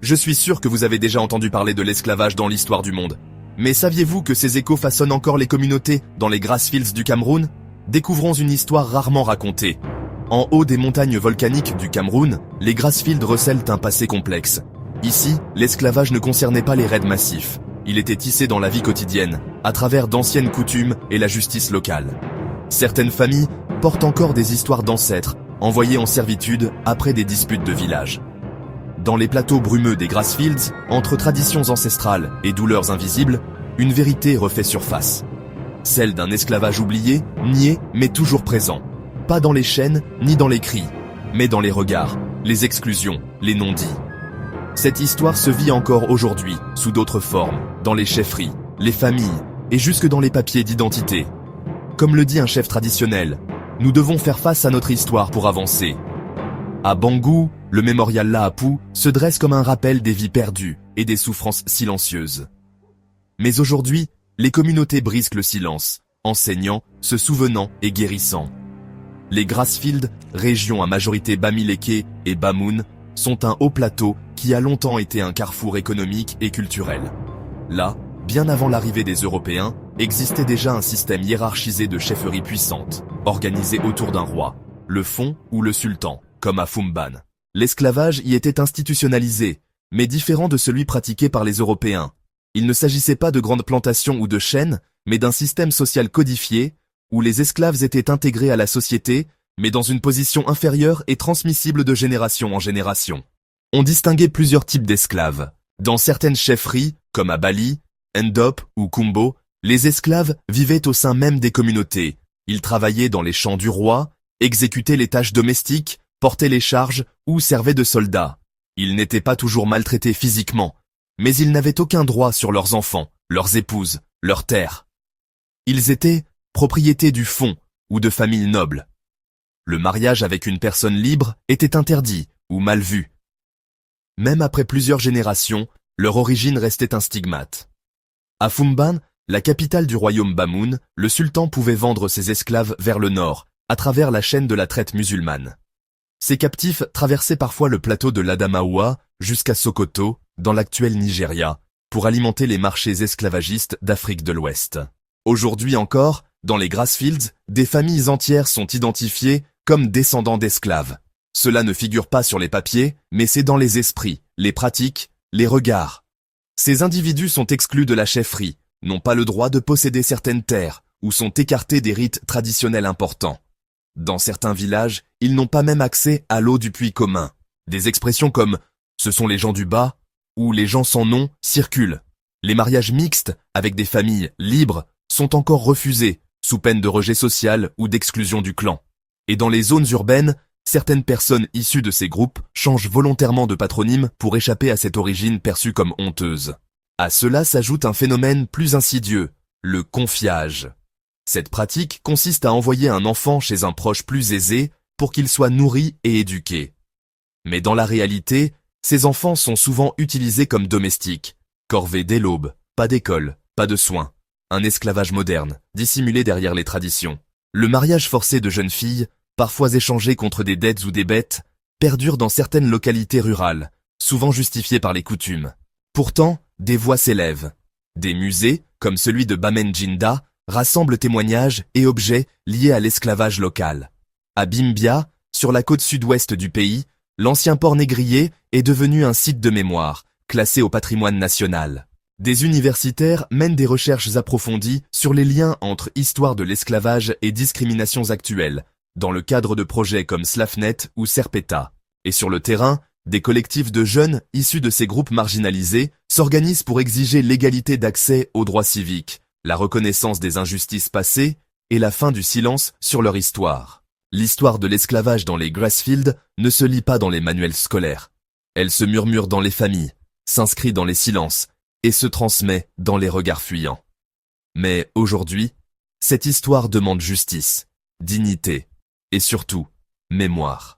Je suis sûr que vous avez déjà entendu parler de l'esclavage dans l'histoire du monde. Mais saviez-vous que ces échos façonnent encore les communautés dans les Grassfields du Cameroun? Découvrons une histoire rarement racontée. En haut des montagnes volcaniques du Cameroun, les Grassfields recèlent un passé complexe. Ici, l'esclavage ne concernait pas les raids massifs. Il était tissé dans la vie quotidienne, à travers d'anciennes coutumes et la justice locale. Certaines familles portent encore des histoires d'ancêtres, envoyés en servitude après des disputes de village. Dans les plateaux brumeux des Grassfields, entre traditions ancestrales et douleurs invisibles, une vérité refait surface. Celle d'un esclavage oublié, nié, mais toujours présent. Pas dans les chaînes, ni dans les cris, mais dans les regards, les exclusions, les non-dits. Cette histoire se vit encore aujourd'hui, sous d'autres formes, dans les chefferies, les familles, et jusque dans les papiers d'identité. Comme le dit un chef traditionnel, nous devons faire face à notre histoire pour avancer. À Bangou, le mémorial Lahapou se dresse comme un rappel des vies perdues et des souffrances silencieuses. Mais aujourd'hui, les communautés brisent le silence, enseignant, se souvenant et guérissant. Les Grassfields, région à majorité Bamileke et Bamoun, sont un haut plateau qui a longtemps été un carrefour économique et culturel. Là, bien avant l'arrivée des Européens, existait déjà un système hiérarchisé de chefferies puissantes, organisé autour d'un roi, le fon ou le sultan, comme à Fumban. L'esclavage y était institutionnalisé, mais différent de celui pratiqué par les Européens. Il ne s'agissait pas de grandes plantations ou de chaînes, mais d'un système social codifié, où les esclaves étaient intégrés à la société, mais dans une position inférieure et transmissible de génération en génération. On distinguait plusieurs types d'esclaves. Dans certaines chefferies, comme à Bali, Ndop ou Kumbo, les esclaves vivaient au sein même des communautés. Ils travaillaient dans les champs du roi, exécutaient les tâches domestiques, portaient les charges ou servaient de soldats. Ils n'étaient pas toujours maltraités physiquement, mais ils n'avaient aucun droit sur leurs enfants, leurs épouses, leurs terres. Ils étaient propriété du fon ou de familles nobles. Le mariage avec une personne libre était interdit ou mal vu. Même après plusieurs générations, leur origine restait un stigmate. À Fumban, la capitale du royaume Bamoun, le sultan pouvait vendre ses esclaves vers le nord, à travers la chaîne de la traite musulmane. Ces captifs traversaient parfois le plateau de l'Adamaoua jusqu'à Sokoto, dans l'actuel Nigeria, pour alimenter les marchés esclavagistes d'Afrique de l'Ouest. Aujourd'hui encore, dans les Grassfields, des familles entières sont identifiées comme descendants d'esclaves. Cela ne figure pas sur les papiers, mais c'est dans les esprits, les pratiques, les regards. Ces individus sont exclus de la chefferie, n'ont pas le droit de posséder certaines terres, ou sont écartés des rites traditionnels importants. Dans certains villages, ils n'ont pas même accès à l'eau du puits commun. Des expressions comme « ce sont les gens du bas » ou « les gens sans nom » circulent. Les mariages mixtes, avec des familles libres, sont encore refusés, sous peine de rejet social ou d'exclusion du clan. Et dans les zones urbaines, certaines personnes issues de ces groupes changent volontairement de patronyme pour échapper à cette origine perçue comme honteuse. À cela s'ajoute un phénomène plus insidieux, le confiage. Cette pratique consiste à envoyer un enfant chez un proche plus aisé pour qu'il soit nourri et éduqué. Mais dans la réalité, ces enfants sont souvent utilisés comme domestiques, corvées dès l'aube, pas d'école, pas de soins. Un esclavage moderne, dissimulé derrière les traditions. Le mariage forcé de jeunes filles, parfois échangé contre des dettes ou des bêtes, perdure dans certaines localités rurales, souvent justifiées par les coutumes. Pourtant, des voix s'élèvent. Des musées, comme celui de Bamenjinda, rassemblent témoignages et objets liés à l'esclavage local. À Bimbia, sur la côte sud-ouest du pays, l'ancien port négrier est devenu un site de mémoire, classé au patrimoine national. Des universitaires mènent des recherches approfondies sur les liens entre histoire de l'esclavage et discriminations actuelles, dans le cadre de projets comme Slafnet ou Serpeta. Et sur le terrain, des collectifs de jeunes issus de ces groupes marginalisés s'organisent pour exiger l'égalité d'accès aux droits civiques, la reconnaissance des injustices passées et la fin du silence sur leur histoire. L'histoire de l'esclavage dans les Grassfields ne se lit pas dans les manuels scolaires. Elle se murmure dans les familles, s'inscrit dans les silences, et se transmet dans les regards fuyants. Mais aujourd'hui, cette histoire demande justice, dignité et surtout mémoire.